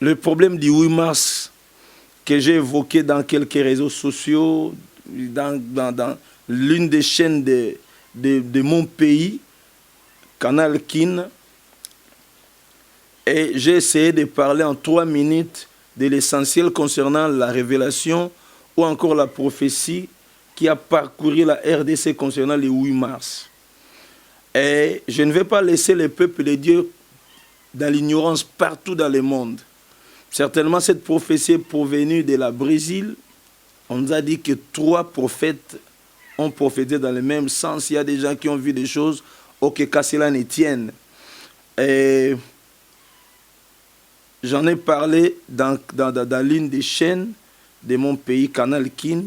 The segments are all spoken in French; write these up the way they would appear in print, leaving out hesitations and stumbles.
le problème du 8 mars que j'ai évoqué dans quelques réseaux sociaux, dans l'une des chaînes de mon pays, Canal Kin, et j'ai essayé de parler en 3 minutes de l'essentiel concernant la révélation ou encore la prophétie qui a parcouru la RDC concernant le 8 mars. Et je ne vais pas laisser le peuple de Dieu dans l'ignorance partout dans le monde. Certainement, cette prophétie est provenue de la Brésil. On nous a dit que 3 prophètes ont prophétisé dans le même sens. Il y a des gens qui ont vu des choses, qu'à cela ne tienne. Et j'en ai parlé dans l'une des chaînes de mon pays, Canal Kin.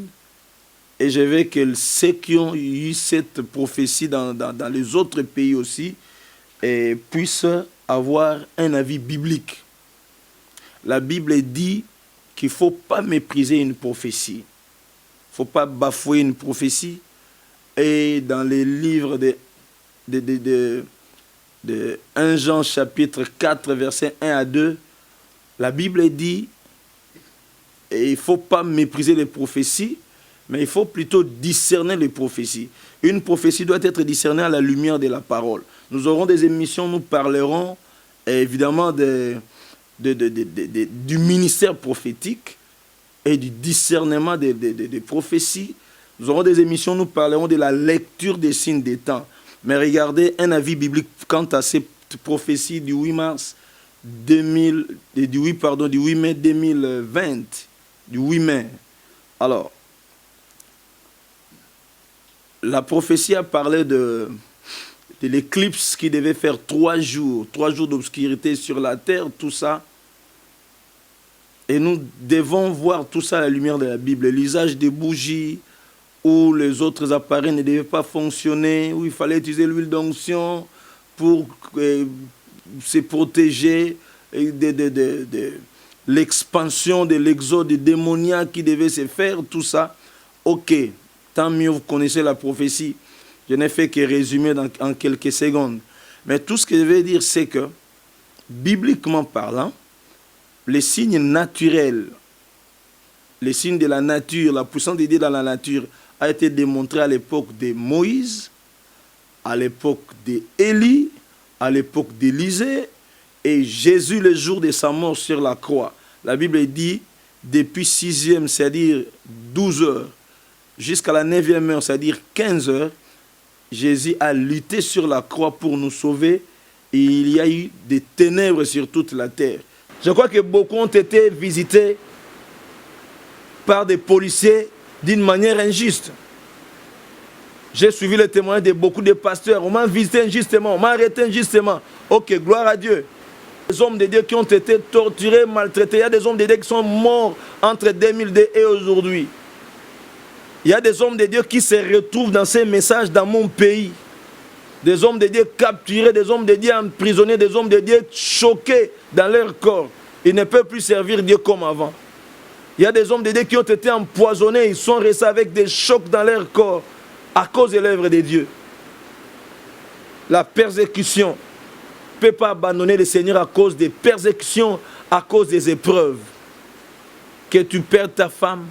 Et je veux que ceux qui ont eu cette prophétie dans les autres pays aussi puissent avoir un avis biblique. La Bible dit qu'il ne faut pas mépriser une prophétie. Il ne faut pas bafouer une prophétie. Et dans les livres de 1 Jean chapitre 4, versets 1 à 2, la Bible dit qu'il ne faut pas mépriser les prophéties, mais il faut plutôt discerner les prophéties. Une prophétie doit être discernée à la lumière de la parole. Nous aurons des émissions, nous parlerons évidemment du ministère prophétique et du discernement des prophéties. Nous aurons des émissions, nous parlerons de la lecture des signes des temps. Mais regardez un avis biblique quant à ces prophéties du 8 mars 8 mai 2020, du 8 mai. Alors, la prophétie a parlé de l'éclipse qui devait faire 3 jours d'obscurité sur la terre, tout ça. Et nous devons voir tout ça à la lumière de la Bible. L'usage des bougies, où les autres appareils ne devaient pas fonctionner, où il fallait utiliser l'huile d'onction pour se protéger de l'expansion de l'exode démoniaque qui devait se faire, tout ça. Ok, tant mieux, vous connaissez la prophétie. Je n'ai fait que résumer en quelques secondes. Mais tout ce que je veux dire, c'est que, bibliquement parlant, les signes naturels, les signes de la nature, la puissance de Dieu dans la nature, a été démontré à l'époque de Moïse, à l'époque d'Élie, à l'époque d'Élisée, et Jésus le jour de sa mort sur la croix. La Bible dit, depuis 6e, c'est-à-dire 12 heures, jusqu'à la 9e heure, c'est-à-dire 15 heures, Jésus a lutté sur la croix pour nous sauver, et il y a eu des ténèbres sur toute la terre. Je crois que beaucoup ont été visités par des policiers d'une manière injuste. J'ai suivi le témoignage de beaucoup de pasteurs. On m'a visité injustement, on m'a arrêté injustement. Ok, gloire à Dieu. Des hommes de Dieu qui ont été torturés, maltraités. Il y a des hommes de Dieu qui sont morts entre 2002 et aujourd'hui. Il y a des hommes de Dieu qui se retrouvent dans ces messages dans mon pays. Des hommes de Dieu capturés, des hommes de Dieu emprisonnés, des hommes de Dieu choqués dans leur corps. Ils ne peuvent plus servir Dieu comme avant. Il y a des hommes de Dieu qui ont été empoisonnés, ils sont restés avec des chocs dans leur corps à cause de l'œuvre de Dieu. La persécution ne peut pas abandonner le Seigneur à cause des persécutions, à cause des épreuves. Que tu perds ta femme,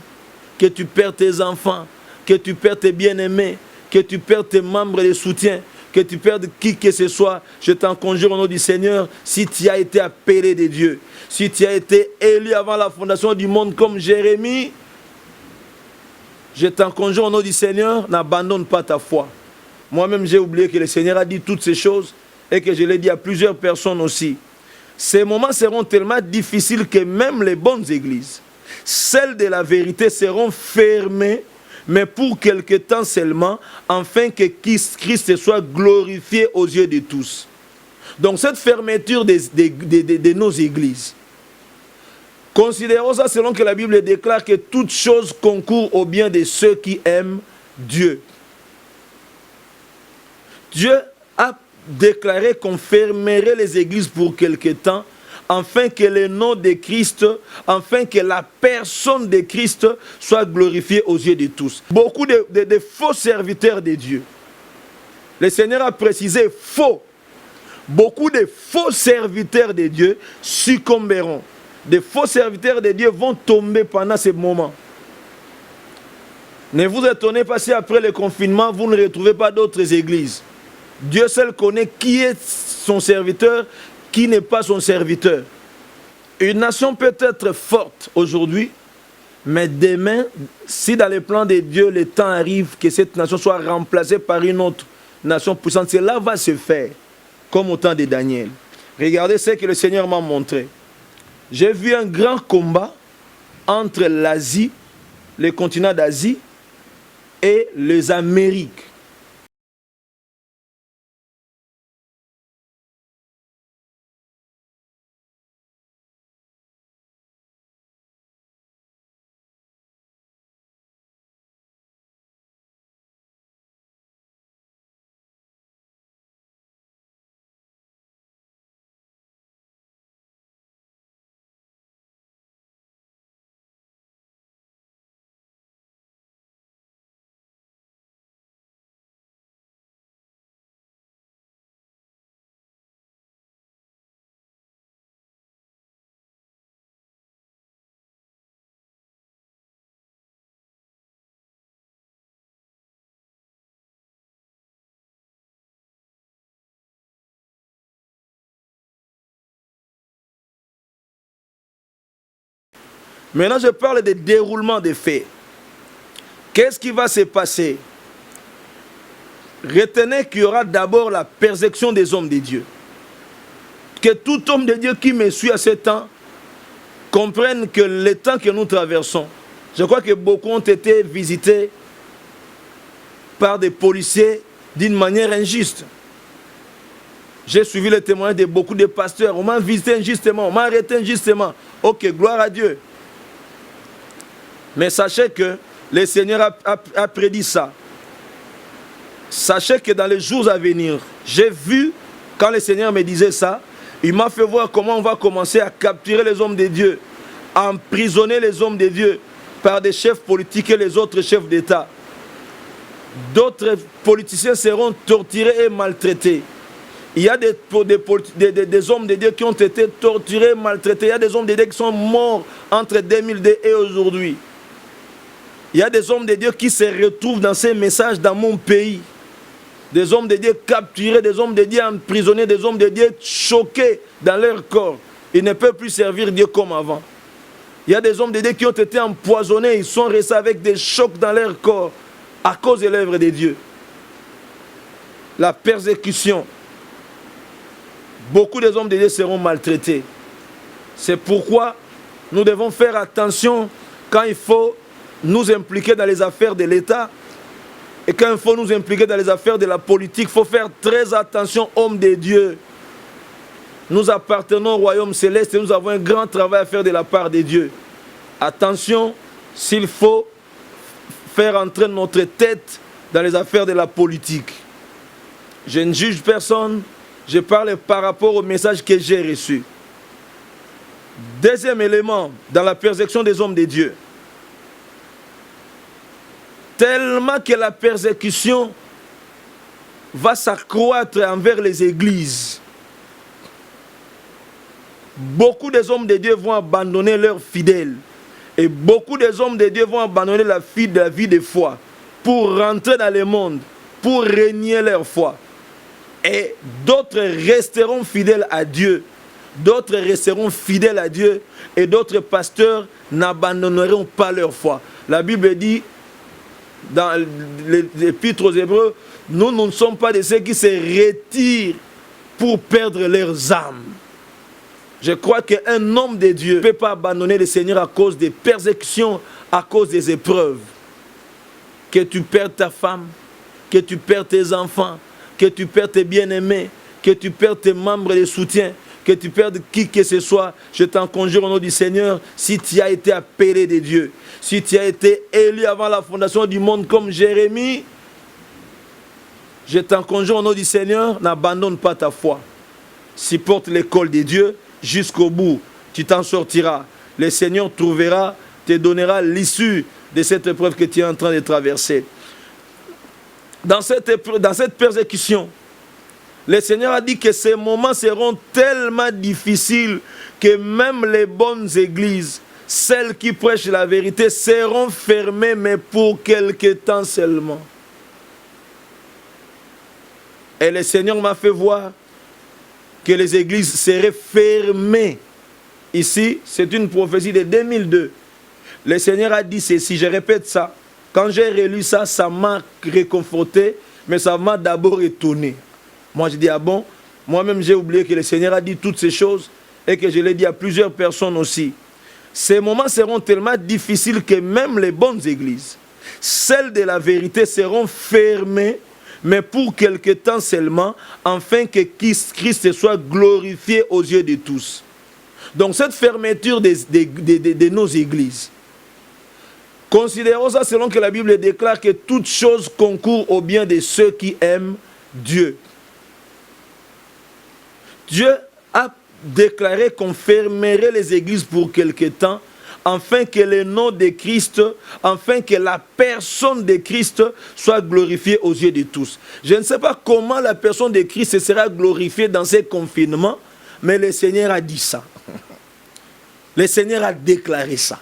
que tu perds tes enfants, que tu perds tes bien-aimés, que tu perds tes membres de soutien, que tu perdes qui que ce soit, je t'en conjure au nom du Seigneur, si tu as été appelé de Dieu, si tu as été élu avant la fondation du monde comme Jérémie, je t'en conjure au nom du Seigneur, n'abandonne pas ta foi. Moi-même, j'ai oublié que le Seigneur a dit toutes ces choses et que je l'ai dit à plusieurs personnes aussi. Ces moments seront tellement difficiles que même les bonnes églises, celles de la vérité, seront fermées, mais pour quelque temps seulement, afin que Christ soit glorifié aux yeux de tous. Donc cette fermeture de nos églises, considérons ça selon que la Bible déclare que toute chose concourt au bien de ceux qui aiment Dieu. Dieu a déclaré qu'on fermerait les églises pour quelque temps, afin que le nom de Christ, afin que la personne de Christ soit glorifiée aux yeux de tous. Beaucoup de faux serviteurs de Dieu. Le Seigneur a précisé faux. Beaucoup de faux serviteurs de Dieu succomberont. des faux serviteurs de Dieu vont tomber pendant ces moments. Ne vous étonnez pas si après le confinement, vous ne retrouvez pas d'autres églises. Dieu seul connaît qui est son serviteur, qui n'est pas son serviteur. Une nation peut être forte aujourd'hui, mais demain, si dans les plans de Dieu, le temps arrive que cette nation soit remplacée par une autre nation puissante, cela va se faire, comme au temps de Daniel. Regardez ce que le Seigneur m'a montré. J'ai vu un grand combat entre l'Asie, le continent d'Asie, et les Amériques. Maintenant, je parle de déroulement des faits. Qu'est-ce qui va se passer? Retenez qu'il y aura d'abord la persécution des hommes de Dieu. Que tout homme de Dieu qui me suit à ce temps comprenne que le temps que nous traversons, je crois que beaucoup ont été visités par des policiers d'une manière injuste. J'ai suivi le témoignage de beaucoup de pasteurs. On m'a visité injustement, on m'a arrêté injustement. Ok, gloire à Dieu. Mais sachez que le Seigneur a prédit ça. Sachez que dans les jours à venir, j'ai vu, quand le Seigneur me disait ça, il m'a fait voir comment on va commencer à capturer les hommes de Dieu, à emprisonner les hommes de Dieu par des chefs politiques et les autres chefs d'État. D'autres politiciens seront torturés et maltraités. Il y a des hommes de Dieu qui ont été torturés et maltraités. Il y a des hommes de Dieu qui sont morts entre 2002 et aujourd'hui. Il y a des hommes de Dieu qui se retrouvent dans ces messages dans mon pays. Des hommes de Dieu capturés, des hommes de Dieu emprisonnés, des hommes de Dieu choqués dans leur corps. Ils ne peuvent plus servir Dieu comme avant. Il y a des hommes de Dieu qui ont été empoisonnés, ils sont restés avec des chocs dans leur corps à cause de l'œuvre de Dieu. La persécution. Beaucoup des hommes de Dieu seront maltraités. C'est pourquoi nous devons faire attention quand il faut nous impliquer dans les affaires de l'État et quand il faut nous impliquer dans les affaires de la politique. Il faut faire très attention, hommes de Dieu. Nous appartenons au royaume céleste et nous avons un grand travail à faire de la part de Dieu. Attention, s'il faut faire entrer notre tête dans les affaires de la politique. Je ne juge personne, je parle par rapport au message que j'ai reçu. Deuxième élément, dans la persécution des hommes de Dieu. Tellement que la persécution va s'accroître envers les églises. Beaucoup des hommes de Dieu vont abandonner leurs fidèles. Et beaucoup des hommes de Dieu vont abandonner la vie de foi pour rentrer dans le monde, pour régner leur foi. Et d'autres resteront fidèles à Dieu. D'autres resteront fidèles à Dieu. Et d'autres pasteurs n'abandonneront pas leur foi. La Bible dit, dans l'épître aux Hébreux, nous ne sommes pas de ceux qui se retirent pour perdre leurs âmes. Je crois qu'un homme de Dieu ne peut pas abandonner le Seigneur à cause des persécutions, à cause des épreuves. Que tu perds ta femme, que tu perds tes enfants, que tu perds tes bien-aimés, que tu perds tes membres de soutien, que tu perdes qui que ce soit, je t'en conjure au nom du Seigneur, si tu as été appelé de Dieu, si tu as été élu avant la fondation du monde comme Jérémie, je t'en conjure au nom du Seigneur, n'abandonne pas ta foi. Supporte l'école de Dieu jusqu'au bout, tu t'en sortiras. Le Seigneur trouvera, te donnera l'issue de cette épreuve que tu es en train de traverser. Dans cette persécution, Le Seigneur a dit que ces moments seront tellement difficiles que même les bonnes églises, celles qui prêchent la vérité, seront fermées, mais pour quelque temps seulement. Et le Seigneur m'a fait voir que les églises seraient fermées. Ici, c'est une prophétie de 2002. Le Seigneur a dit ceci, je répète ça. Quand j'ai relu ça, ça m'a réconforté, mais ça m'a d'abord étonné. Moi, je dis, ah bon? Moi-même, j'ai oublié que le Seigneur a dit toutes ces choses et que je l'ai dit à plusieurs personnes aussi. Ces moments seront tellement difficiles que même les bonnes églises, celles de la vérité, seront fermées, mais pour quelque temps seulement, afin que Christ soit glorifié aux yeux de tous. Donc cette fermeture de nos églises, considérons ça selon que la Bible déclare que toute chose concourt au bien de ceux qui aiment Dieu. Dieu a déclaré qu'on fermerait les églises pour quelque temps, afin que le nom de Christ, afin que la personne de Christ soit glorifiée aux yeux de tous. Je ne sais pas comment la personne de Christ sera glorifiée dans ces confinements, mais le Seigneur a dit ça. Le Seigneur a déclaré ça.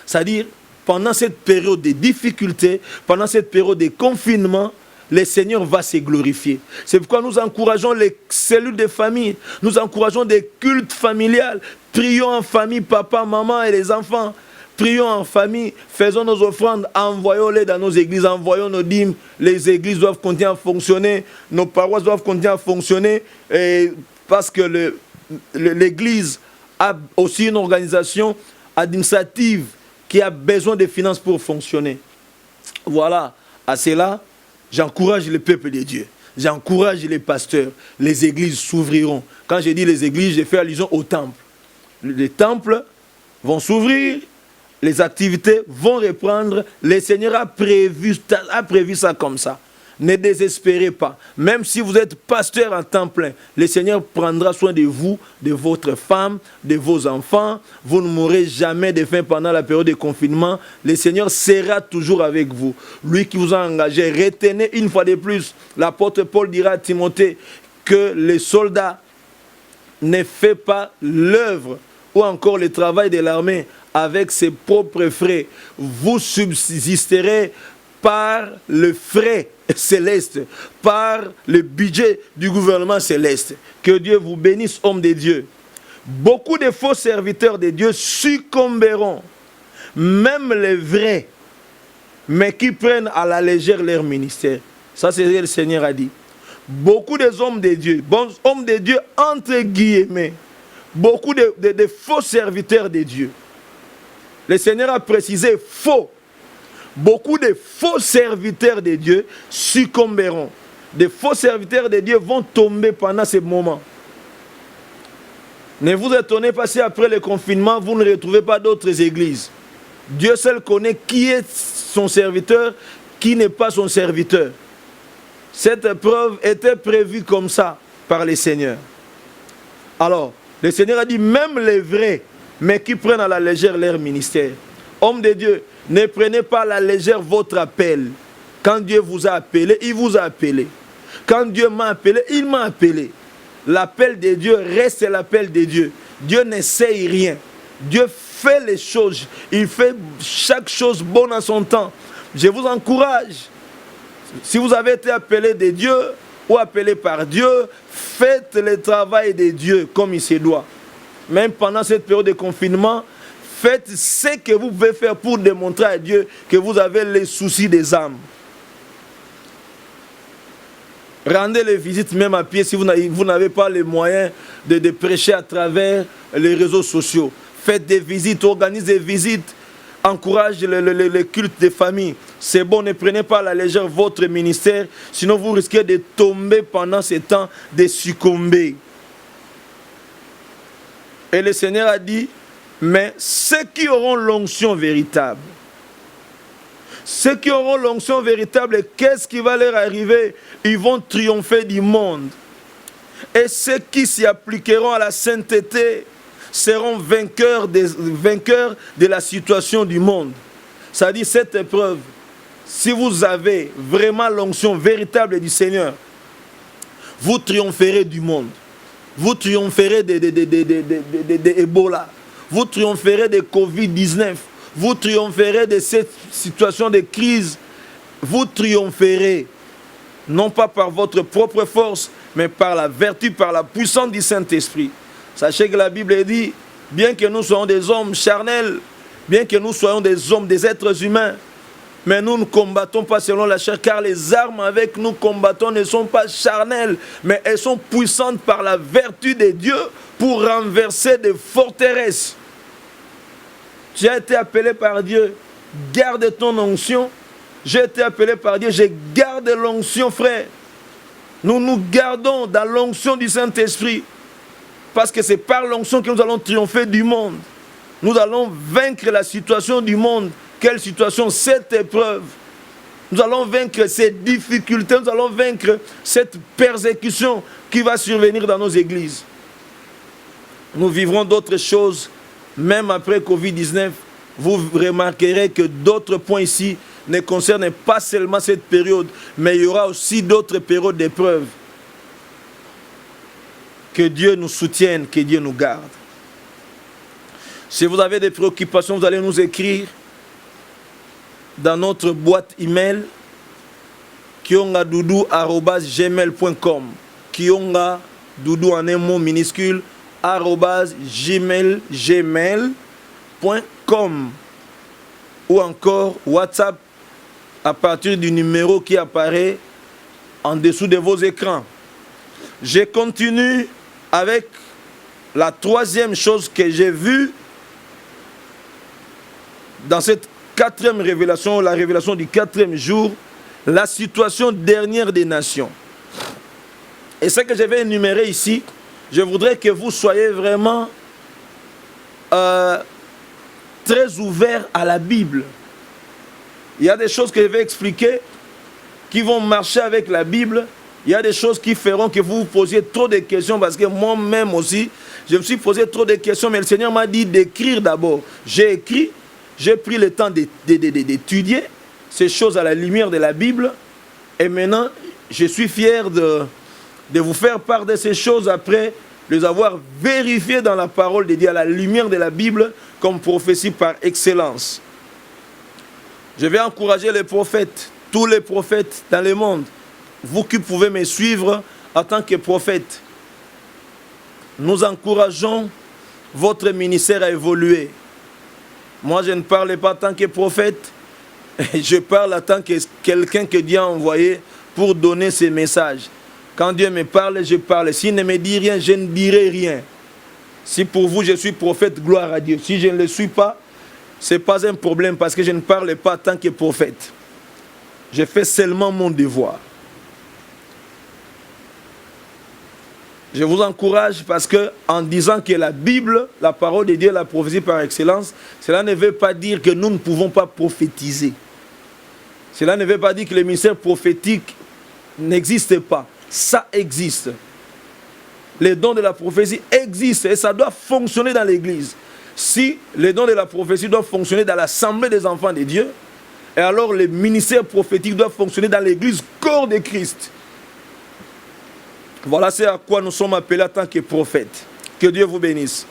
C'est-à-dire, pendant cette période de difficulté, pendant cette période de confinement, le Seigneur va se glorifier. C'est pourquoi nous encourageons les cellules de famille, nous encourageons des cultes familiales. Prions en famille, papa, maman et les enfants. Prions en famille, faisons nos offrandes, envoyons-les dans nos églises, envoyons nos dîmes. Les églises doivent continuer à fonctionner, nos paroisses doivent continuer à fonctionner, parce que l'église a aussi une organisation administrative qui a besoin de finances pour fonctionner. Voilà, à cela, j'encourage le peuple de Dieu. J'encourage les pasteurs. Les églises s'ouvriront. Quand je dis les églises, je fais allusion au temple. Les temples vont s'ouvrir, les activités vont reprendre. Le Seigneur a prévu ça comme ça. Ne désespérez pas. Même si vous êtes pasteur en temps plein, le Seigneur prendra soin de vous, de votre femme, de vos enfants. Vous ne mourrez jamais de faim pendant la période de confinement. Le Seigneur sera toujours avec vous. Lui qui vous a engagé, retenez une fois de plus. L'apôtre Paul dira à Timothée que les soldats ne fait pas l'œuvre ou encore le travail de l'armée avec ses propres frais. Vous subsisterez par le frais céleste, par le budget du gouvernement céleste. Que Dieu vous bénisse, hommes de Dieu. Beaucoup de faux serviteurs de Dieu succomberont, même les vrais, mais qui prennent à la légère leur ministère. Ça, c'est ce que le Seigneur a dit. Beaucoup des hommes de Dieu, bons hommes de Dieu entre guillemets, beaucoup de faux serviteurs de Dieu. Le Seigneur a précisé faux. Beaucoup de faux serviteurs de Dieu succomberont. Des faux serviteurs de Dieu vont tomber pendant ces moments. Ne vous étonnez pas si après le confinement, vous ne retrouvez pas d'autres églises. Dieu seul connaît qui est son serviteur, qui n'est pas son serviteur. Cette épreuve était prévue comme ça par le Seigneur. Alors, le Seigneur a dit, même les vrais, mais qui prennent à la légère leur ministère. Hommes de Dieu, ne prenez pas à la légère votre appel. Quand Dieu vous a appelé, il vous a appelé. Quand Dieu m'a appelé, il m'a appelé. L'appel de Dieu reste l'appel de Dieu. Dieu n'essaye rien. Dieu fait les choses. Il fait chaque chose bonne en son temps. Je vous encourage. Si vous avez été appelé de Dieu ou appelé par Dieu, faites le travail de Dieu comme il se doit. Même pendant cette période de confinement, faites ce que vous pouvez faire pour démontrer à Dieu que vous avez les soucis des âmes. Rendez les visites même à pied si vous n'avez pas les moyens de prêcher à travers les réseaux sociaux. Faites des visites, organisez des visites, encouragez les cultes des familles. C'est bon, ne prenez pas à la légère votre ministère, sinon vous risquez de tomber pendant ces temps, de succomber. Et le Seigneur a dit, mais ceux qui auront l'onction véritable, ceux qui auront l'onction véritable, qu'est-ce qui va leur arriver? Ils vont triompher du monde. Et ceux qui s'y appliqueront à la sainteté seront vainqueurs de la situation du monde. Ça dit cette épreuve, si vous avez vraiment l'onction véritable du Seigneur, vous triompherez du monde. Vous triompherez de Ebola. Vous triompherez de Covid-19. Vous triompherez de cette situation de crise. Vous triompherez, non pas par votre propre force, mais par la vertu, par la puissance du Saint-Esprit. Sachez que la Bible dit, bien que nous soyons des hommes charnels, bien que nous soyons des hommes, des êtres humains, mais nous ne combattons pas selon la chair, car les armes avec nous combattons ne sont pas charnelles, mais elles sont puissantes par la vertu de Dieu pour renverser des forteresses. Tu as été appelé par Dieu, garde ton onction. J'ai été appelé par Dieu, je garde l'onction, frère. Nous nous gardons dans l'onction du Saint-Esprit, parce que c'est par l'onction que nous allons triompher du monde. Nous allons vaincre la situation du monde. Quelle situation? Cette épreuve. Nous allons vaincre ces difficultés, nous allons vaincre cette persécution qui va survenir dans nos églises. Nous vivrons d'autres choses, même après Covid-19. Vous remarquerez que d'autres points ici ne concernent pas seulement cette période, mais il y aura aussi d'autres périodes d'épreuves. Que Dieu nous soutienne, que Dieu nous garde. Si vous avez des préoccupations, vous allez nous écrire dans notre boîte email kiongadoudou@gmail.com, kiongadoudou en un mot minuscule @gmail.com, ou encore WhatsApp à partir du numéro qui apparaît en dessous de vos écrans. Je continue avec la troisième chose que j'ai vue dans cette quatrième révélation, la révélation du quatrième jour, la situation dernière des nations. Et ce que je vais énumérer ici, je voudrais que vous soyez vraiment très ouverts à la Bible. Il y a des choses que je vais expliquer qui vont marcher avec la Bible. Il y a des choses qui feront que vous vous posiez trop de questions, parce que moi-même aussi, je me suis posé trop de questions, mais le Seigneur m'a dit d'écrire d'abord. J'ai écrit, j'ai pris le temps d'étudier ces choses à la lumière de la Bible, et maintenant, je suis fier de vous faire part de ces choses après les avoir vérifiées dans la parole de Dieu, à la lumière de la Bible, comme prophétie par excellence. Je vais encourager les prophètes, tous les prophètes dans le monde. Vous qui pouvez me suivre en tant que prophète, nous encourageons votre ministère à évoluer. Moi, je ne parle pas en tant que prophète, je parle en tant que quelqu'un que Dieu a envoyé pour donner ses messages. Quand Dieu me parle, je parle. S'il ne me dit rien, je ne dirai rien. Si pour vous, je suis prophète, gloire à Dieu. Si je ne le suis pas, ce n'est pas un problème, parce que je ne parle pas en tant que prophète. Je fais seulement mon devoir. Je vous encourage, parce que en disant que la Bible, la parole de Dieu, la prophétie par excellence, cela ne veut pas dire que nous ne pouvons pas prophétiser. Cela ne veut pas dire que le ministère prophétique n'existe pas. Ça existe. Les dons de la prophétie existent et ça doit fonctionner dans l'église. Si les dons de la prophétie doivent fonctionner dans l'assemblée des enfants de Dieu, et alors le ministère prophétique doit fonctionner dans l'église, corps de Christ. Voilà c'est à quoi nous sommes appelés en tant que prophètes. Que Dieu vous bénisse.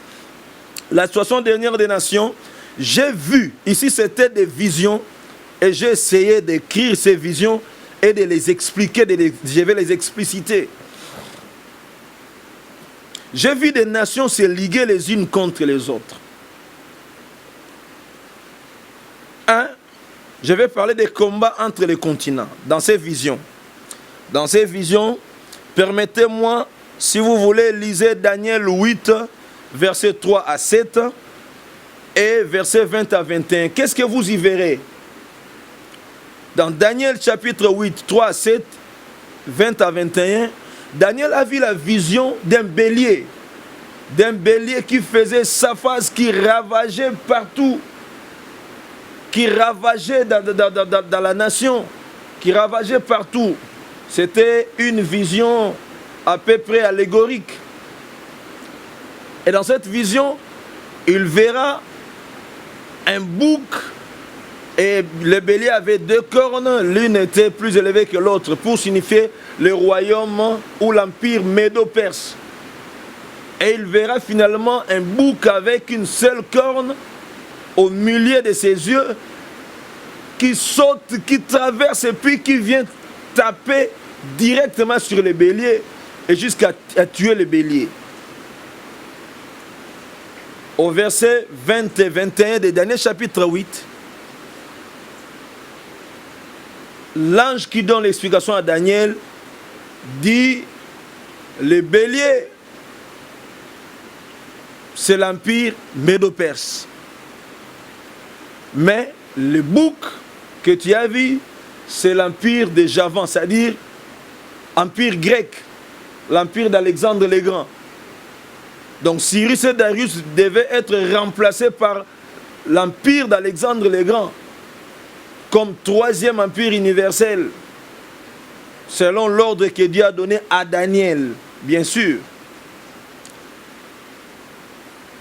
La situation dernière des nations, j'ai vu, ici c'était des visions, et j'ai essayé d'écrire ces visions et de les expliquer, je vais les expliciter. J'ai vu des nations se liguer les unes contre les autres. Je vais parler des combats entre les continents, dans ces visions. Dans ces visions, permettez-moi, si vous voulez, lisez Daniel 8, versets 3 à 7 et versets 20 à 21. Qu'est-ce que vous y verrez? Dans Daniel chapitre 8, 3 à 7, 20 à 21, Daniel a vu la vision d'un bélier qui faisait sa face, qui ravageait partout, qui ravageait dans la nation, qui ravageait partout. C'était une vision à peu près allégorique. Et dans cette vision, il verra un bouc Et le bélier avait deux cornes, l'une était plus élevée que l'autre, pour signifier le royaume ou l'empire médo-perse. Et il verra finalement un bouc avec une seule corne au milieu de ses yeux, qui saute, qui traverse et puis qui vient taper directement sur le bélier et jusqu'à tuer le bélier. Au verset 20 et 21 de Daniel chapitre 8, l'ange qui donne l'explication à Daniel dit: le bélier, c'est l'empire médo-perse. Mais le bouc que tu as vu, c'est l'empire de Javan, c'est-à-dire empire grec, l'empire d'Alexandre le Grand. Donc Cyrus et Darius devaient être remplacés par l'empire d'Alexandre le Grand comme troisième empire universel, selon l'ordre que Dieu a donné à Daniel, bien sûr.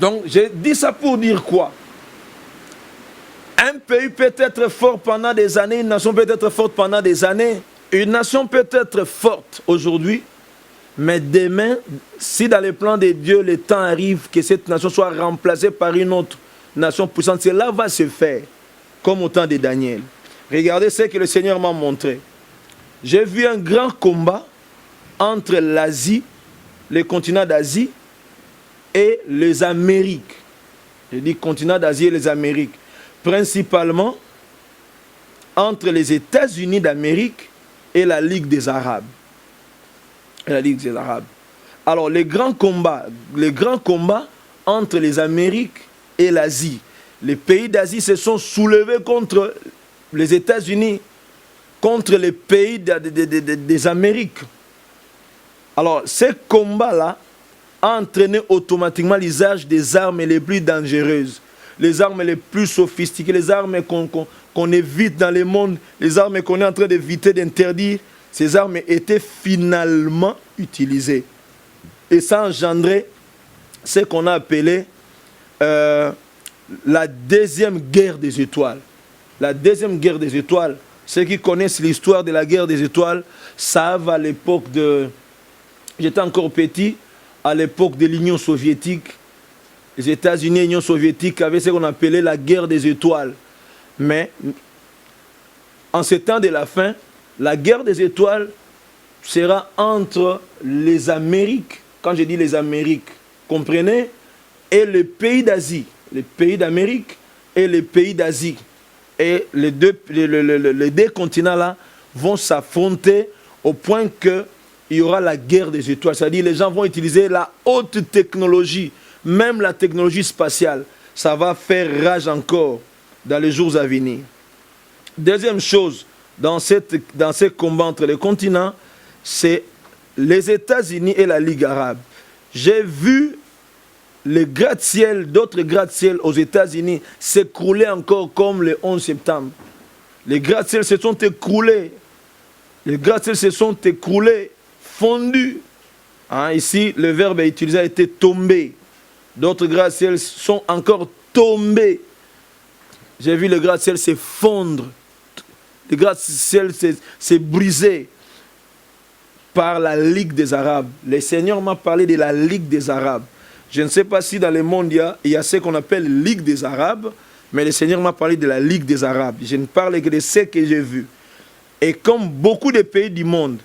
Donc j'ai dit ça pour dire quoi? Un pays peut être fort pendant des années, une nation peut être forte pendant des années. Une nation peut être forte aujourd'hui, mais demain, si dans les plans de Dieu, le temps arrive que cette nation soit remplacée par une autre nation puissante, cela va se faire, comme au temps de Daniel. Regardez ce que le Seigneur m'a montré. J'ai vu un grand combat entre l'Asie, le continent d'Asie, et les Amériques. Je dis continent d'Asie et les Amériques. Principalement entre les États-Unis d'Amérique et la Ligue des Arabes. Alors, les grands combats entre les Amériques et l'Asie. Les pays d'Asie se sont soulevés contre les États-Unis, contre les pays des Amériques. Alors, ces combats-là ont entraîné automatiquement l'usage des armes les plus dangereuses, les armes les plus sophistiquées, les armes qu'on évite dans le monde, les armes qu'on est en train d'éviter, d'interdire. Ces armes étaient finalement utilisées. Et ça a engendré ce qu'on a appelé la deuxième guerre des étoiles. La deuxième guerre des étoiles, ceux qui connaissent l'histoire de la guerre des étoiles savent à l'époque de... J'étais encore petit, à l'époque de l'Union soviétique. Les États-Unis et l'Union soviétique avaient ce qu'on appelait la guerre des étoiles. Mais en ce temps de la fin, la guerre des étoiles sera entre les Amériques, quand je dis les Amériques, comprenez, et les pays d'Asie, les pays d'Amérique et les pays d'Asie. Et les deux continents-là vont s'affronter au point qu'il y aura la guerre des étoiles. C'est-à-dire les gens vont utiliser la haute technologie, même la technologie spatiale. Ça va faire rage encore dans les jours à venir. Deuxième chose, dans ces combats entre les continents, c'est les États-Unis et la Ligue arabe. J'ai vu les gratte-ciel, d'autres gratte-ciel aux États-Unis s'écrouler encore comme le 11 septembre. Les gratte-ciel se sont écroulés. Les gratte-ciel se sont écroulés, fondus. Hein, ici, le verbe utilisé a été tomber. D'autres gratte-ciel sont encore tombés. J'ai vu le gratte-ciel s'effondrer. Le gratte-ciel s'est brisé par la Ligue des Arabes. Le Seigneur m'a parlé de la Ligue des Arabes. Je ne sais pas si dans le monde il y a ce qu'on appelle Ligue des Arabes, mais le Seigneur m'a parlé de la Ligue des Arabes. Je ne parle que de ce que j'ai vu. Et comme beaucoup de pays du monde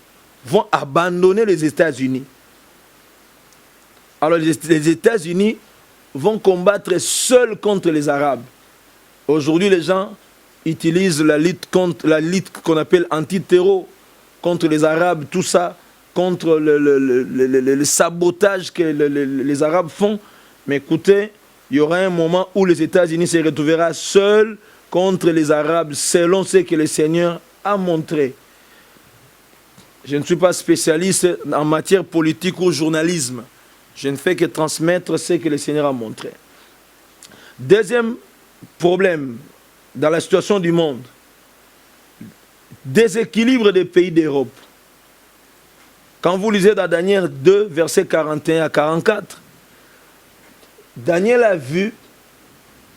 vont abandonner les États-Unis, alors les États-Unis vont combattre seuls contre les Arabes. Aujourd'hui, les gens utilisent la lutte qu'on appelle anti-terreau, contre les Arabes, tout ça, contre le sabotage que les Arabes font. Mais écoutez, il y aura un moment où les États-Unis se retrouveront seuls contre les Arabes, selon ce que le Seigneur a montré. Je ne suis pas spécialiste en matière politique ou journalisme. Je ne fais que transmettre ce que le Seigneur a montré. Deuxième problème dans la situation du monde, déséquilibre des pays d'Europe. Quand vous lisez dans Daniel 2, versets 41 à 44, Daniel a vu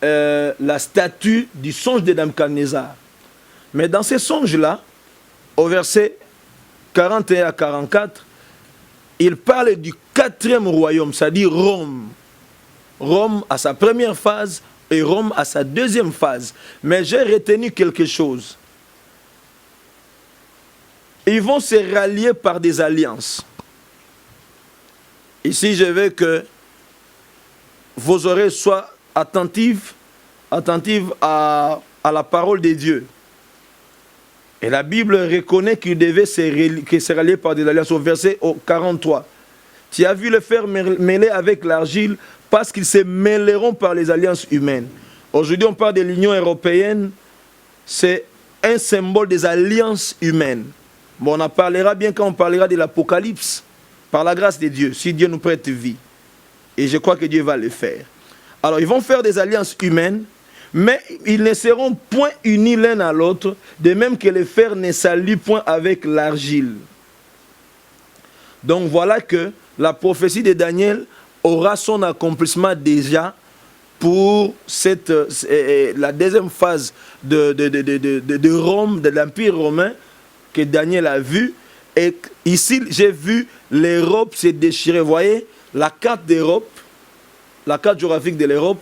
la statue du songe de Nebuchadnezzar. Mais dans ces songes-là, au verset 41 à 44, il parle du 4e royaume, c'est-à-dire Rome. Rome à sa première phase et Rome à sa deuxième phase. Mais j'ai retenu quelque chose. Ils vont se rallier par des alliances. Ici, je veux que vos oreilles soient attentives à la parole de Dieu. Et la Bible reconnaît qu'ils devaient se rallier par des alliances. Au verset 43. Tu as vu le fer mêler avec l'argile parce qu'ils se mêleront par les alliances humaines. Aujourd'hui, on parle de l'Union européenne. C'est un symbole des alliances humaines. Bon, on en parlera bien quand on parlera de l'Apocalypse. Par la grâce de Dieu, si Dieu nous prête vie. Et je crois que Dieu va le faire. Alors, ils vont faire des alliances humaines, mais ils ne seront point unis l'un à l'autre, de même que le fer ne s'allie point avec l'argile. Donc, voilà que la prophétie de Daniel aura son accomplissement déjà pour la deuxième phase de Rome, de l'Empire romain, que Daniel a vu. Et ici, j'ai vu l'Europe se déchirer. Vous voyez, la carte d'Europe, la carte géographique de l'Europe,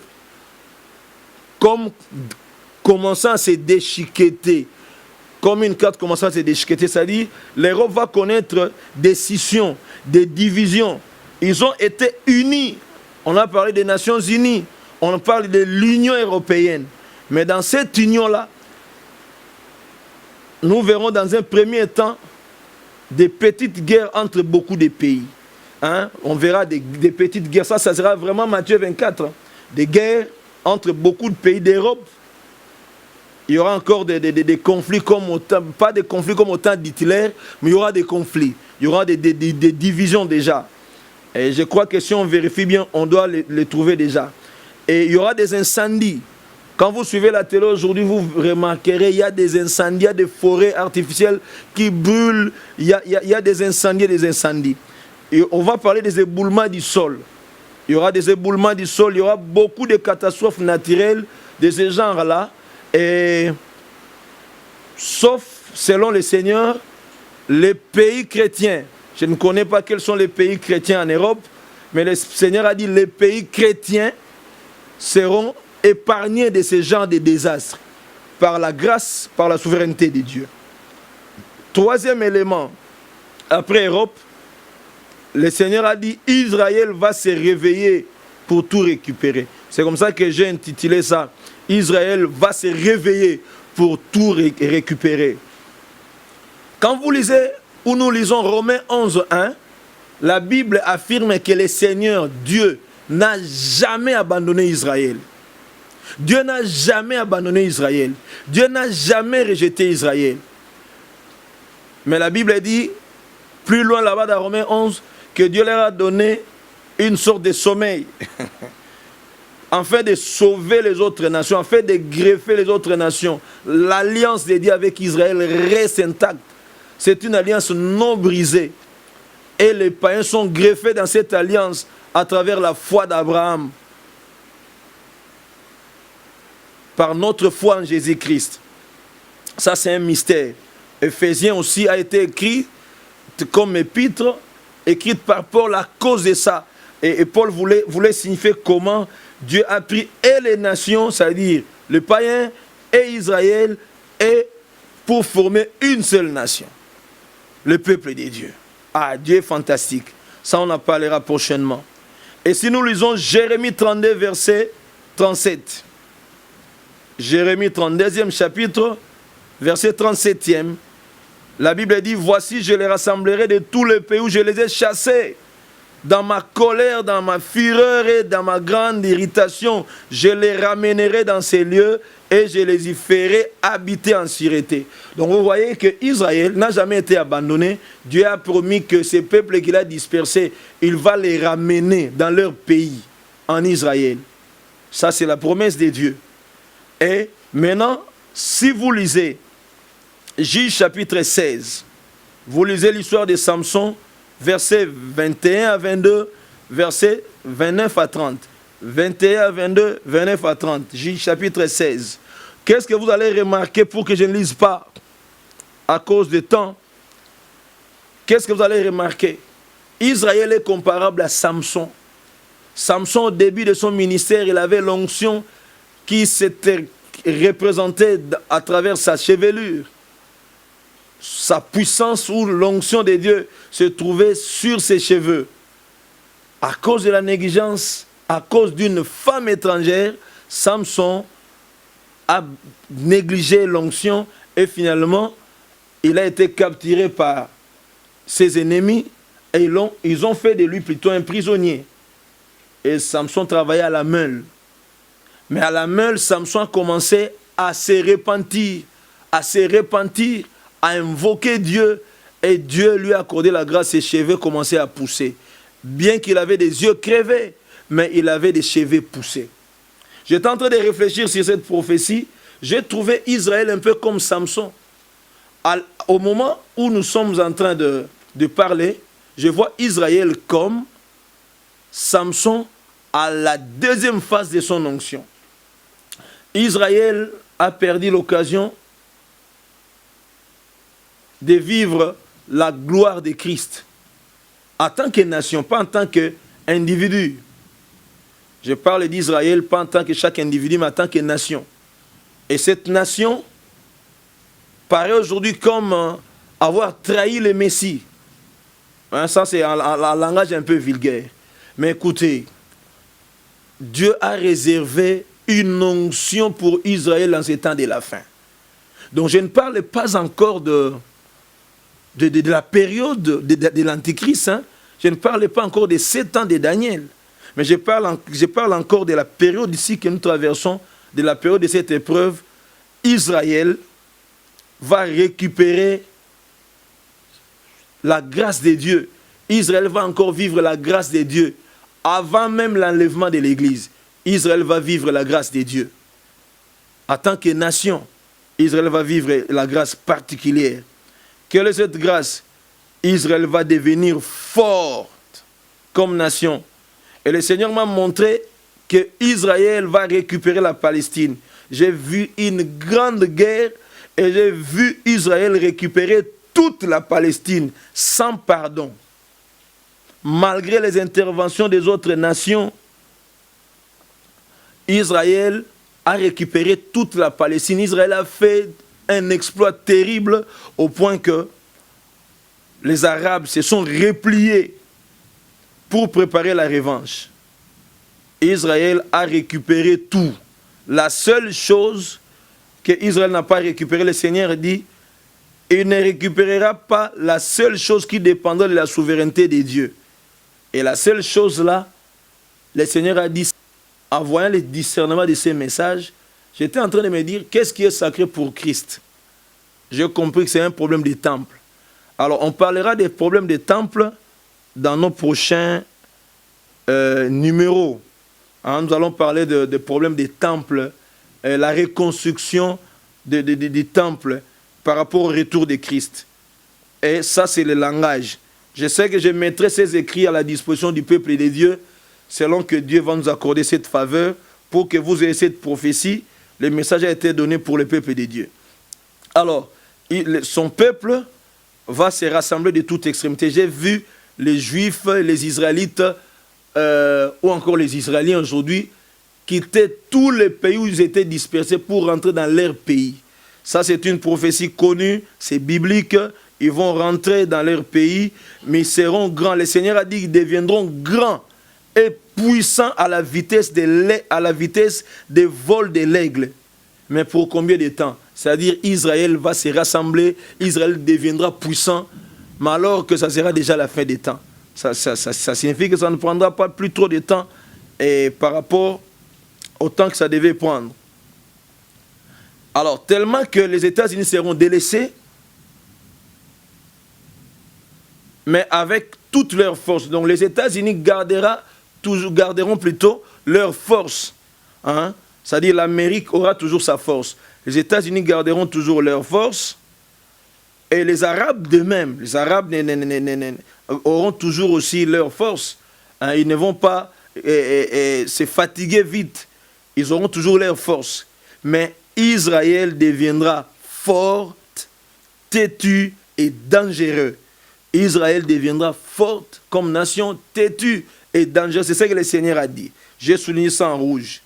comme commençant à se déchiqueter, comme une carte commençant à se déchiqueter, c'est-à-dire l'Europe va connaître des scissions, des divisions. Ils ont été unis. On a parlé des Nations Unies, on parle de l'Union européenne. Mais dans cette union-là, nous verrons dans un premier temps des petites guerres entre beaucoup de pays. Hein? On verra des petites guerres. Ça sera vraiment Matthieu 24. Hein? Des guerres entre beaucoup de pays d'Europe. Il y aura encore des conflits comme au temps, pas des conflits comme au temps d'Hitler, mais il y aura des conflits. Il y aura des divisions déjà. Et je crois que si on vérifie bien, on doit les trouver déjà. Et il y aura des incendies. Quand vous suivez la télé aujourd'hui, vous remarquerez, il y a des incendies, il y a des forêts artificielles qui brûlent, il y a des incendies. Et on va parler des éboulements du sol. Il y aura des éboulements du sol, il y aura beaucoup de catastrophes naturelles de ce genre-là. Et sauf, selon le Seigneur, les pays chrétiens. Je ne connais pas quels sont les pays chrétiens en Europe, mais le Seigneur a dit que les pays chrétiens seront épargnés de ce genre de désastres par la grâce, par la souveraineté de Dieu. Troisième élément, après Europe, le Seigneur a dit Israël va se réveiller pour tout récupérer. C'est comme ça que j'ai intitulé ça. Israël va se réveiller pour tout récupérer. Quand vous lisez, ou nous lisons Romains 11:1, la Bible affirme que le Seigneur, Dieu, n'a jamais abandonné Israël. Dieu n'a jamais abandonné Israël. Dieu n'a jamais rejeté Israël. Mais la Bible dit, plus loin là-bas dans Romains 11, que Dieu leur a donné une sorte de sommeil. Afin de sauver les autres nations, afin de greffer les autres nations. L'alliance de Dieu avec Israël reste intacte. C'est une alliance non brisée. Et les païens sont greffés dans cette alliance à travers la foi d'Abraham. Par notre foi en Jésus-Christ. Ça, c'est un mystère. Éphésiens aussi a été écrit comme épître, écrite par Paul à cause de ça. Et Paul voulait signifier comment Dieu a pris et les nations, c'est-à-dire les païens et Israël, et pour former une seule nation. Le peuple de Dieu. Ah, Dieu est fantastique. Ça, on en parlera prochainement. Et si nous lisons Jérémie 32, verset 37. Jérémie 32e chapitre, verset 37e. La Bible dit, voici, je les rassemblerai de tous les pays où je les ai chassés. Dans ma colère, dans ma fureur et dans ma grande irritation, je les ramènerai dans ces lieux et je les y ferai habiter en sûreté. Donc vous voyez que Israël n'a jamais été abandonné. Dieu a promis que ces peuples qu'il a dispersés, il va les ramener dans leur pays, en Israël. Ça, c'est la promesse de Dieu. Et maintenant, si vous lisez Juge chapitre 16, vous lisez l'histoire de Samson, versets 21 à 22, versets 29 à 30. 21 à 22, 29 à 30, chapitre 16. Qu'est-ce que vous allez remarquer pour que je ne lise pas à cause du temps? Qu'est-ce que vous allez remarquer? Israël est comparable à Samson. Samson, au début de son ministère, il avait l'onction qui s'était représentée à travers sa chevelure. Sa puissance ou l'onction de Dieu se trouvait sur ses cheveux. À cause de la négligence, à cause d'une femme étrangère, Samson a négligé l'onction et finalement, il a été capturé par ses ennemis et ils ont fait de lui plutôt un prisonnier. Et Samson travaillait à la meule. Mais à la meule, Samson a commencé à se repentir, à invoquer Dieu. Et Dieu lui a accordé la grâce, ses cheveux commençaient à pousser. Bien qu'il avait des yeux crevés, mais il avait des cheveux poussés. J'étais en train de réfléchir sur cette prophétie. J'ai trouvé Israël un peu comme Samson. Au moment où nous sommes en train de parler, je vois Israël comme Samson à la deuxième phase de son onction. Israël a perdu l'occasion de vivre la gloire de Christ en tant que nation, pas en tant qu'individu. Je parle d'Israël pas en tant que chaque individu, mais en tant que nation. Et cette nation paraît aujourd'hui comme avoir trahi le Messie. Hein, ça, c'est un langage un peu vulgaire. Mais écoutez, Dieu a réservé une onction pour Israël dans ces temps de la fin. Donc je ne parle pas encore de la période de l'Antichrist. Hein. Je ne parle pas encore des 7 ans de Daniel. Mais je parle encore de la période ici que nous traversons, de la période de cette épreuve. Israël va récupérer la grâce de Dieu. Israël va encore vivre la grâce de Dieu. Avant même l'enlèvement de l'Église, Israël va vivre la grâce de Dieu. En tant que nation, Israël va vivre la grâce particulière. Quelle est cette grâce? Israël va devenir forte comme nation. Et le Seigneur m'a montré que Israël va récupérer la Palestine. J'ai vu une grande guerre et j'ai vu Israël récupérer toute la Palestine sans pardon. Malgré les interventions des autres nations, Israël a récupéré toute la Palestine. Israël a fait un exploit terrible au point que les Arabes se sont repliés pour préparer la revanche. Israël a récupéré tout. La seule chose que Israël n'a pas récupéré, le Seigneur dit, il ne récupérera pas la seule chose qui dépendra de la souveraineté de Dieu. Et la seule chose là, le Seigneur a dit, en voyant le discernement de ces messages, j'étais en train de me dire, qu'est-ce qui est sacré pour Christ? J'ai compris que c'est un problème de temple. Alors, on parlera des problèmes de temple dans nos prochains numéros. Hein, nous allons parler des problèmes des temples, la reconstruction des temples par rapport au retour de Christ. Et ça, c'est le langage. Je sais que je mettrai ces écrits à la disposition du peuple de Dieu, selon que Dieu va nous accorder cette faveur, pour que vous ayez cette prophétie. Le message a été donné pour le peuple de Dieu. Alors, son peuple va se rassembler de toute extrémité. J'ai vu les Juifs, les Israélites, ou encore les Israéliens aujourd'hui, quitter tous les pays où ils étaient dispersés pour rentrer dans leur pays. Ça, c'est une prophétie connue, c'est biblique. Ils vont rentrer dans leur pays, mais ils seront grands. Le Seigneur a dit qu'ils deviendront grands et puissants à la vitesse des vols de l'aigle. Mais pour combien de temps? C'est-à-dire Israël va se rassembler, Israël deviendra puissant, mais alors que ça sera déjà la fin des temps. Ça signifie que ça ne prendra pas plus trop de temps et par rapport au temps que ça devait prendre. Alors, tellement que les États-Unis seront délaissés, mais avec toute leur force. Donc les États-Unis garderont plutôt leur force. Hein? C'est-à-dire l'Amérique aura toujours sa force. Les États-Unis garderont toujours leur force. Et les Arabes de même. Les Arabes auront toujours aussi leur force. Hein? Ils ne vont pas se fatiguer vite. Ils auront toujours leur force. Mais Israël deviendra forte, têtue et dangereux. Israël deviendra forte comme nation, têtue et dangereuse. C'est ce que le Seigneur a dit. J'ai souligné ça en rouge.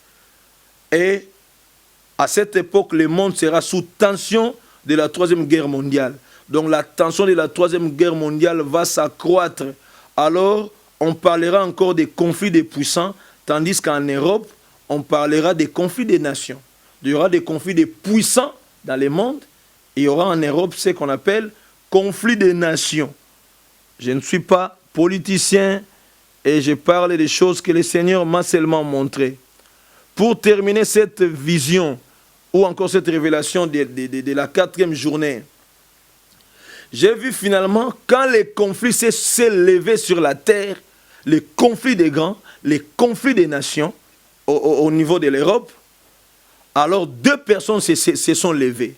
Et à cette époque, le monde sera sous tension de la Troisième Guerre mondiale. Donc la tension de la Troisième Guerre mondiale va s'accroître. Alors, on parlera encore des conflits des puissants, tandis qu'en Europe, on parlera des conflits des nations. Il y aura des conflits des puissants dans le monde, et il y aura en Europe ce qu'on appelle conflits des nations. Je ne suis pas politicien et je parle des choses que le Seigneur m'a seulement montrées. Pour terminer cette vision, ou encore cette révélation de la 4e journée, j'ai vu finalement, quand les conflits s'est levé sur la terre, les conflits des grands, les conflits des nations, au niveau de l'Europe, alors 2 personnes se sont levées.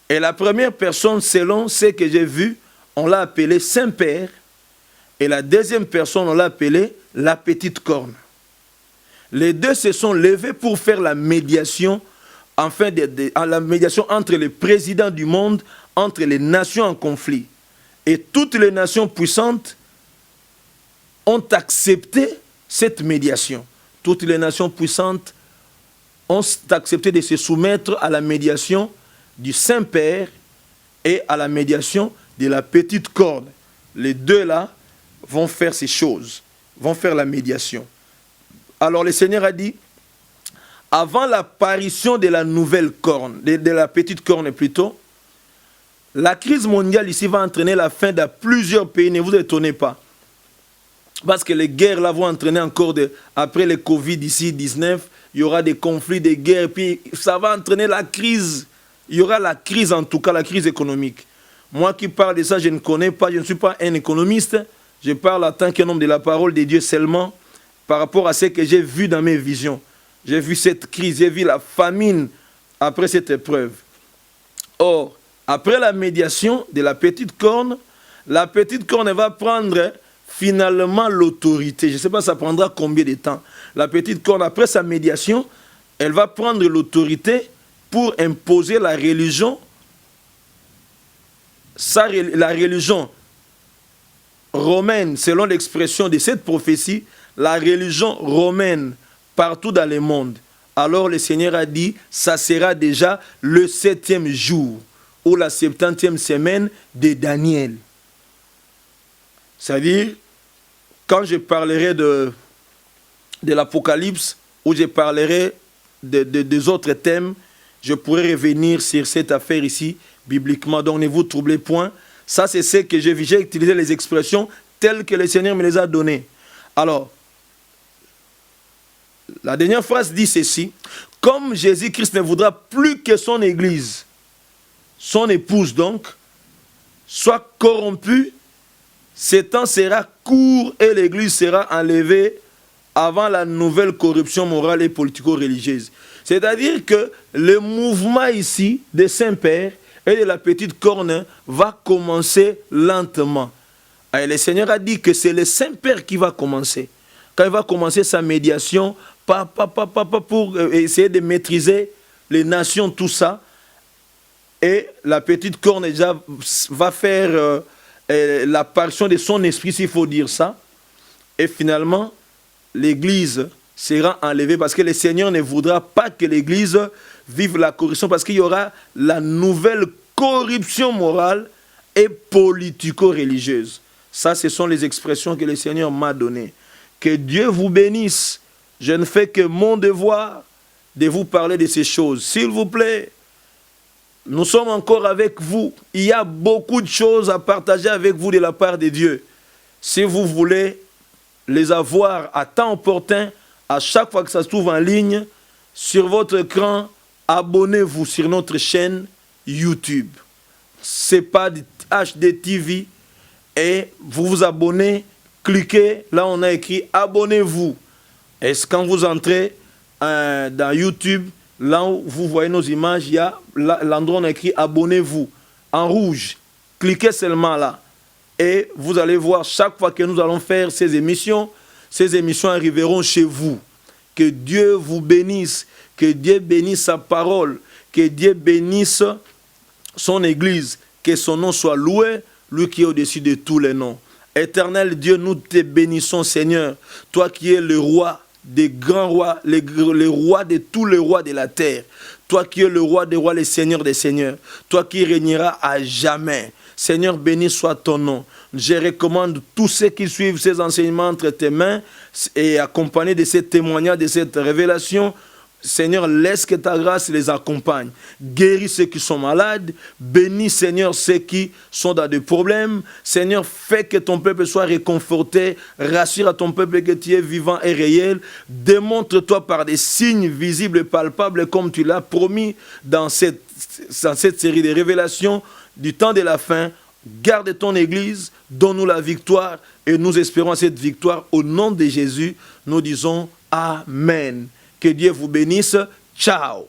Et la première personne, selon ce que j'ai vu, on l'a appelé Saint-Père, et la deuxième personne, on l'a appelée la petite corne. Les 2 se sont levés pour faire la médiation, la médiation entre les présidents du monde, entre les nations en conflit. Et toutes les nations puissantes ont accepté cette médiation. Toutes les nations puissantes ont accepté de se soumettre à la médiation du Saint-Père et à la médiation de la petite corne. Les 2 là vont faire ces choses, vont faire la médiation. Alors le Seigneur a dit, avant l'apparition de la nouvelle corne, de la petite corne plutôt, la crise mondiale ici va entraîner la fin de plusieurs pays, ne vous étonnez pas. Parce que les guerres là vont entraîner encore, après le Covid-19, il y aura des conflits, des guerres, puis ça va entraîner la crise. Il y aura la crise en tout cas, la crise économique. Moi qui parle de ça, je ne connais pas, je ne suis pas un économiste, je parle en tant qu'un homme de la parole de Dieu seulement, par rapport à ce que j'ai vu dans mes visions. J'ai vu cette crise, j'ai vu la famine après cette épreuve. Or, après la médiation de la petite corne va prendre finalement l'autorité. Je ne sais pas ça prendra combien de temps. La petite corne, après sa médiation, elle va prendre l'autorité pour imposer la religion. La religion romaine, selon l'expression de cette prophétie, la religion romaine partout dans le monde. Alors le Seigneur a dit, ça sera déjà le 7e jour ou la 70e semaine de Daniel. C'est-à-dire, quand je parlerai de l'Apocalypse, ou je parlerai des autres thèmes, je pourrai revenir sur cette affaire ici, bibliquement. Donc ne vous troublez point. Ça, c'est ce que j'ai vu. J'ai utilisé les expressions telles que le Seigneur me les a données. Alors, la dernière phrase dit ceci. Comme Jésus-Christ ne voudra plus que son Église, son épouse donc, soit corrompue, ce temps sera court et l'Église sera enlevée avant la nouvelle corruption morale et politico-religieuse. C'est-à-dire que le mouvement ici de Saint-Père et de la petite corne va commencer lentement. Et le Seigneur a dit que c'est le Saint-Père qui va commencer. Quand il va commencer sa médiation, pour essayer de maîtriser les nations, tout ça, et la petite corne déjà va faire l'apparition de son esprit, s'il faut dire ça, et finalement, l'Église sera enlevée parce que le Seigneur ne voudra pas que l'Église vive la corruption parce qu'il y aura la nouvelle corruption morale et politico-religieuse. Ça, ce sont les expressions que le Seigneur m'a données. Que Dieu vous bénisse. Je ne fais que mon devoir de vous parler de ces choses. S'il vous plaît, nous sommes encore avec vous. Il y a beaucoup de choses à partager avec vous de la part de Dieu. Si vous voulez les avoir à temps opportun, à chaque fois que ça se trouve en ligne, sur votre écran, abonnez-vous sur notre chaîne YouTube. C'est pas du HD TV. Et vous vous abonnez, cliquez, là on a écrit abonnez-vous. Et quand vous entrez dans YouTube, là où vous voyez nos images, il y a l'endroit où on a écrit abonnez-vous en rouge. Cliquez seulement là. Et vous allez voir chaque fois que nous allons faire ces émissions, ces émissions arriveront chez vous. Que Dieu vous bénisse, que Dieu bénisse sa parole, que Dieu bénisse son Église, que son nom soit loué, lui qui est au-dessus de tous les noms. Éternel Dieu, nous te bénissons, Seigneur, toi qui es le roi des grands rois, le roi de tous les rois de la terre, toi qui es le roi des rois, le Seigneur des seigneurs, toi qui régneras à jamais. Seigneur, béni soit ton nom. Je recommande tous ceux qui suivent ces enseignements entre tes mains et accompagnés de ces témoignages, de cette révélation. Seigneur, laisse que ta grâce les accompagne. Guéris ceux qui sont malades. Bénis, Seigneur, ceux qui sont dans des problèmes. Seigneur, fais que ton peuple soit réconforté. Rassure à ton peuple que tu es vivant et réel. Démontre-toi par des signes visibles et palpables comme tu l'as promis dans cette série de révélations du temps de la fin. Garde ton Église, donne-nous la victoire et nous espérons cette victoire. Au nom de Jésus, nous disons Amen. Que Dieu vous bénisse. Ciao.